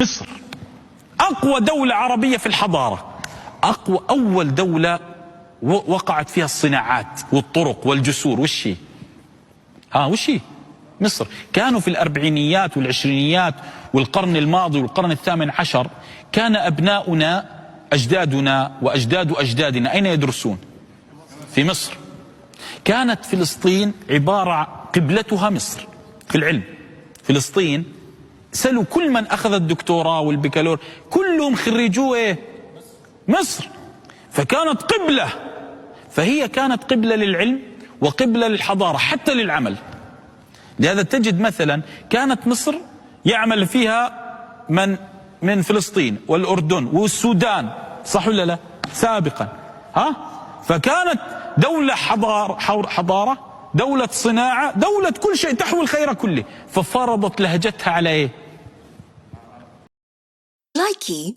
مصر أقوى دولة عربية في الحضارة، أول دولة وقعت فيها الصناعات والطرق والجسور. وش هي؟ مصر. كانوا في الأربعينيات والعشرينيات والقرن الماضي والقرن الثامن عشر كان أبناؤنا أجدادنا وأجداد أجدادنا أين يدرسون؟ في مصر. كانت فلسطين قبلتها مصر في العلم. فلسطين سألوا كل من أخذ الدكتوراه والبكالور كلهم خريجوا مصر، فكانت قبلة. فهي كانت قبلة للعلم وقبلة للحضارة حتى للعمل. لهذا تجد مثلا كانت مصر يعمل فيها من فلسطين والأردن والسودان، صح ولا لا؟ سابقا فكانت دولة حضارة، دولة صناعة، دولة كل شيء تحوي الخير كله، ففرضت لهجتها على لايكي